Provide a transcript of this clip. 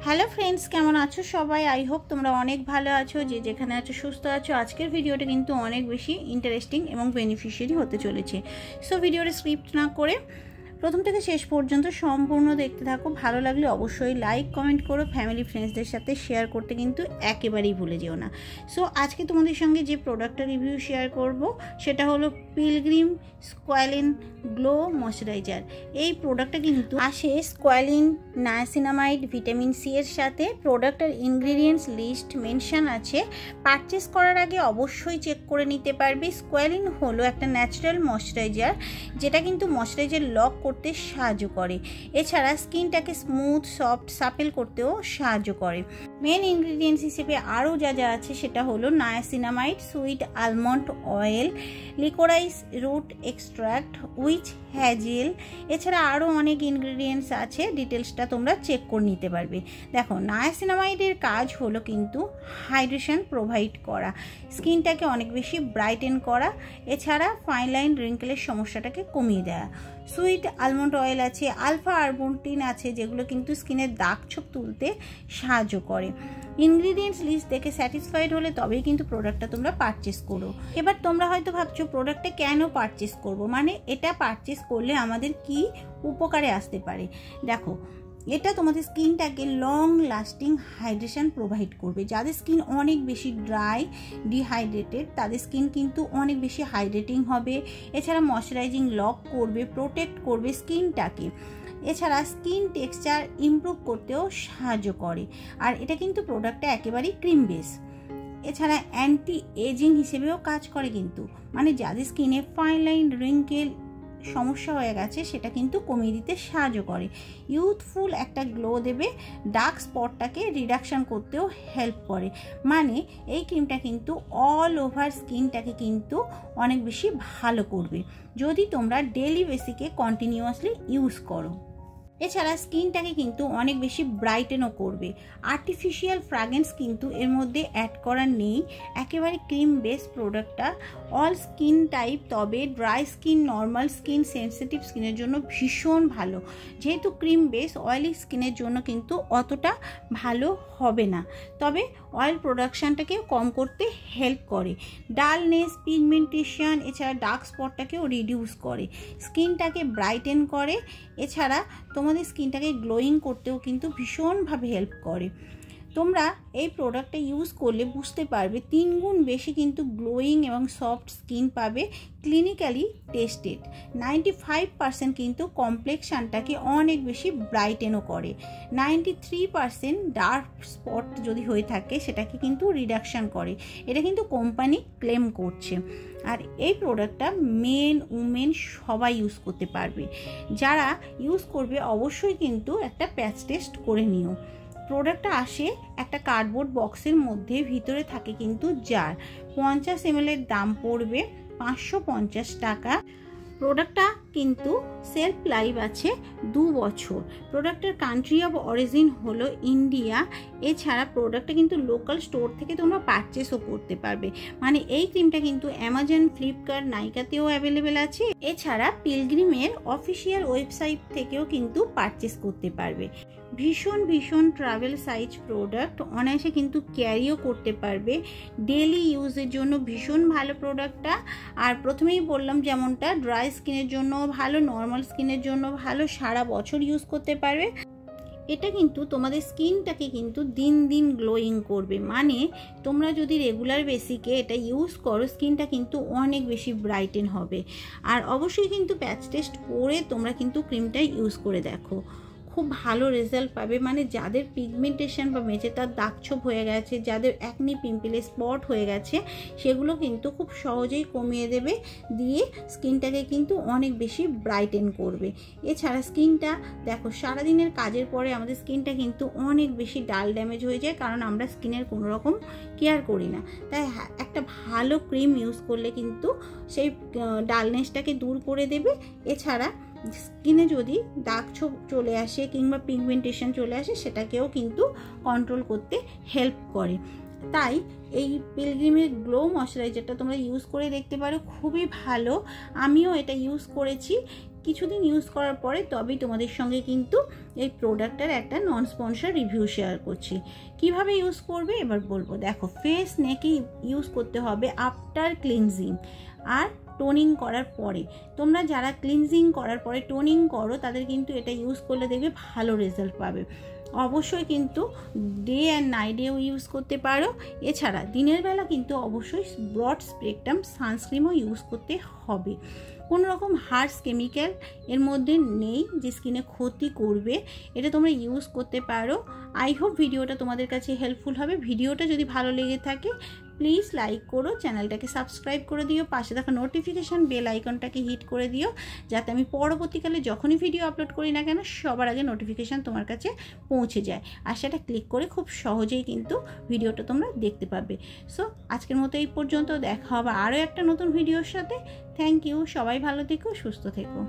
Hello friends, কেমন আছো সবাই? আই হোপ তোমরা অনেক ভালো আছো, যে যেখানে আছো সুস্থ আছো। আজকের ভিডিওটা কিন্তু অনেক বেশি ইন্টারেস্টিং এবং বেনিফিশিয়ারি হতে চলেছে। সো ভিডিওটা স্ক্রিপ্ট না করে প্রথম থেকে শেষ পর্যন্ত সম্পূর্ণ দেখতে থাকো। ভালো লাগলে অবশ্যই লাইক কমেন্ট করো, ফ্যামিলি ফ্রেন্ডসদের সাথে শেয়ার করতে কিন্তু একেবারেই ভুলে যেও না। সো আজকে তোমাদের সঙ্গে যে প্রোডাক্টটা রিভিউ শেয়ার করব সেটা হলো পিলগ্রিম স্কোয়ালিন গ্লো ময়শ্চারাইজার। এই প্রোডাক্টটা কিন্তু আসে স্কোয়ালিন, নায়াসিনামাইড, ভিটামিন সি এর সাথে। প্রোডাক্টের ইনগ্রিডিয়েন্টস লিস্ট মেনশন আছে। পারচেস করার আগে অবশ্যই চেক করে নিতে পারবে। স্কোয়ালিন হলো একটা ন্যাচারাল ময়শ্চারাইজার, যেটা কিন্তু ময়শ্চারাইজার লক করতে সাহায্য করে। এছাড়া স্কিনটাকে স্মুথ, সফট, সাপেল করতেও সাহায্য করে। মেন ইনগ্রিডিয়েন্টস হিসেবে আরও যা যা আছে সেটা হলো niacinamide, sweet almond oil, liquorice root extract, witch hazel. এছাড়া আরও অনেক ইনগ্রিডিয়েন্টস আছে, ডিটেলসটা তোমরা চেক করে নিতে পারবে। দেখো, নায়াসিনামাইডের কাজ হলো কিন্তু হাইড্রেশন প্রোভাইড করা, স্কিনটাকে অনেক বেশি ব্রাইটেন করা, এছাড়া ফাইন লাইন রিঙ্কেলের সমস্যাটাকে কমিয়ে দেওয়া। সুইট আলমন্ড অয়েল আছে, আলফা আরবুটিন আছে, যেগুলো কিন্তু স্কিনের দাগ ছোপ তুলতে সাহায্য করে। ইনগ্রিডিয়েন্টস লিস্ট দেখে স্যাটিসফাইড হলে তবেই কিন্তু প্রোডাক্টটা তোমরা পারচেস করো। এবার তোমরা হয়তো ভাবছো প্রোডাক্টটা কেন পারচেস করব, মানে এটা পারচেস করলে আমাদের কি উপকারে আসতে পারে। দেখো, এটা তোমাদের স্কিনটাকে লং লাস্টিং হাইড্রেশন প্রোভাইড করবে। যাদের স্কিন অনেক বেশি ড্রাই, ডিহাইড্রেটেড, তাদের স্কিন কিন্তু অনেক বেশি হাইড্রেটিং হবে। এছাড়া ময়শ্চারাইজিং লক করবে, প্রোটেক্ট করবে স্কিনটাকে। এছাড়া স্কিন টেক্সচার ইমপ্রুভ করতেও সাহায্য করে। আর এটা কিন্তু প্রোডাক্টটা একেবারেই ক্রিম বেস। এছাড়া অ্যান্টি এজিং হিসেবেও কাজ করে কিন্তু, মানে যাদের স্কিনে ফাইন লাইন রিঙ্কেল সমস্যা হয়ে গেছে সেটা কিন্তু কমিয়ে দিতে সাহায্য করে। ইউথফুল একটা গ্লো দেবে, ডার্ক স্পটটাকে রিডাকশন করতেও হেল্প করে। মানে এই ক্রিমটা কিন্তু অল ওভার স্কিনটাকে কিন্তু অনেক বেশি ভালো করবে যদি তোমরা ডেইলি বেসিকে কন্টিনিউয়াসলি ইউজ করো। এছাড়া স্কিনটাকে কিন্তু অনেক বেশি ব্রাইটেনও করবে। আর্টিফিশিয়াল ফ্র্যাগ্রেন্স কিন্তু এর মধ্যে অ্যাড করা নেই, একেবারে ক্রিম বেস প্রোডাক্টটা। অল স্কিন টাইপ, তবে dry skin, normal skin, sensitive স্কিনের জন্য ভীষণ ভালো। যেহেতু ক্রিম বেস, অয়েলি স্কিনের জন্য কিন্তু অতটা ভালো হবে না, তবে অয়েল প্রোডাকশানটাকে কম করতে হেল্প করে। ডালনেস, পিগমেন্টেশন, এছাড়া ডার্ক স্পটটাকেও রিডিউস করে, স্কিনটাকে ব্রাইটেন করে। এছাড়া তোমাদের স্কিনটাকে গ্লোয়িং করতেও কিন্তু ভীষণভাবে হেল্প করে। তোমরা এই প্রোডাক্টটা ইউজ করলে বুঝতে পারবে 3 গুণ বেশি কিন্তু গ্লোয়িং এবং সফট স্কিন পাবে। ক্লিনিক্যালি টেস্টেড 95% কিন্তু কমপ্লেক্সানটাকে অনেক বেশি ব্রাইটেনও করে। 93% ডার্ক স্পট যদি হয়ে থাকে সেটাকে কিন্তু রিডাকশান করে। এটা কিন্তু কোম্পানি ক্লেম করছে। আর এই প্রোডাক্টটা মেন উমেন সবাই ইউজ করতে পারবে। যারা ইউজ করবে অবশ্যই কিন্তু একটা প্যাচ টেস্ট করে নিও। প্রোডাক্টটা আসে একটা কার্ডবোর্ড বক্সের মধ্যে, ভিতরে থাকে কিন্তু জার। 50 ml এর দাম পড়বে 550 টাকা। প্রোডাক্টটা কিন্তু সেলফ লাইফ আছে 2 বছর। প্রোডাক্টের কান্ট্রি অফ অরিজিন হলো ইন্ডিয়া। এছাড়া প্রোডাক্টটা কিন্তু লোকাল স্টোর থেকে তোমরা পারচেসও করতে পারবে। মানে এই ক্রিমটা কিন্তু অ্যামাজন, ফ্লিপকার্ট, নাইকাতেও অ্যাভেলেবেল আছে। এছাড়া পিলগ্রিমের অফিসিয়াল ওয়েবসাইট থেকেও কিন্তু পারচেস করতে পারবে। ভীষণ ট্রাভেল সাইজ প্রোডাক্ট, অনায়াসে কিন্তু ক্যারিও করতে পারবে। ডেলি ইউজের জন্য ভীষণ ভালো প্রোডাক্টটা। আর প্রথমেই বললাম যেমনটা, ড্রাই স্কিনের জন্য ভালো, নর্মাল স্কিনের জন্য ভালো, সারা বছর ইউজ করতে পারবে। এটা কিন্তু তোমাদের স্কিনটাকে কিন্তু দিন দিন গ্লোয়িং করবে। মানে তোমরা যদি রেগুলার বেসিকে এটা ইউজ করো, স্কিনটা কিন্তু অনেক বেশি ব্রাইটেন হবে। আর অবশ্যই কিন্তু প্যাচ টেস্ট করে তোমরা কিন্তু ক্রিমটা ইউজ করে দেখো, খুব ভালো রেজাল্ট পাবে। মানে যাদের পিগমেন্টেশন বা মেচেতার দাগছোপ হয়ে গেছে, যাদের অ্যাকনি, পিম্পলে স্পট হয়ে গেছে, সেগুলো কিন্তু খুব সহজেই কমিয়ে দেবে, দিয়ে স্কিনটাকে কিন্তু অনেক বেশি ব্রাইটেন করবে। এছাড়া স্কিনটা দেখো, সারাদিনের কাজের পরে আমাদের স্কিনটা কিন্তু অনেক বেশি ডাল ড্যামেজ হয়ে যায়, কারণ আমরা স্কিনের কোনো রকম কেয়ার করি না। তাই একটা ভালো ক্রিম ইউজ করলে কিন্তু সেই ডালনেসটাকে দূর করে দেবে। এছাড়া স্কিনে যদি দাগ ছোপ চলে আসে কিংবা পিগমেন্টেশন চলে আসে, সেটাকেও কিন্তু কন্ট্রোল করতে হেল্প করে। তাই এই পিলগ্রিমের গ্লো ময়শ্চারাইজারটা তোমরা ইউজ করে দেখতে পারো, খুবই ভালো। আমিও এটা ইউজ করেছি। কিছুদিন ইউজ করার পরে তবেই তোমাদের সঙ্গে কিন্তু এই প্রোডাক্টটার একটা নন স্পন্সর রিভিউ শেয়ার করছি। কিভাবে ইউজ করবে এবার বলবো। দেখো, ফেস নেকে ইউজ করতে হবে আফটার ক্লিনজিং আর টোনিং করার পরে। তোমরা যারা ক্লিনজিং করার পরে টোনিং করো তাদের কিন্তু এটা ইউজ করলে দেখবে ভালো রেজাল্ট পাবে। অবশ্যই কিন্তু ডে অ্যান্ড নাইটেও ইউজ করতে পারো। এছাড়া দিনের বেলা কিন্তু অবশ্যই ব্রড স্পেকট্রাম সানস্ক্রিনও ইউজ করতে হবে। কোনো রকম হার্শ কেমিক্যাল এর মধ্যে নেই যে স্কিনে ক্ষতি করবে, এটা তোমরা ইউজ করতে পারো। আই হোপ ভিডিওটা তোমাদের কাছে হেল্পফুল হবে। ভিডিওটা যদি ভালো লেগে থাকে প্লিজ লাইক করো, চ্যানেলটাকে সাবস্ক্রাইব করে দিও, পাশে থাকা নোটিফিকেশান বেল আইকনটাকে হিট করে দিও, যাতে আমি পরবর্তীকালে যখনই ভিডিও আপলোড করি না কেন সবার আগে নোটিফিকেশান তোমার কাছে পৌঁছে যায়। আর সেটা ক্লিক করে খুব সহজেই কিন্তু ভিডিওটা তোমরা দেখতে পাবে। সো আজকের মতো এই পর্যন্ত, দেখা হবে আরও একটা নতুন ভিডিওর সাথে। থ্যাংক ইউ, সবাই ভালো থেকো, সুস্থ থেকো।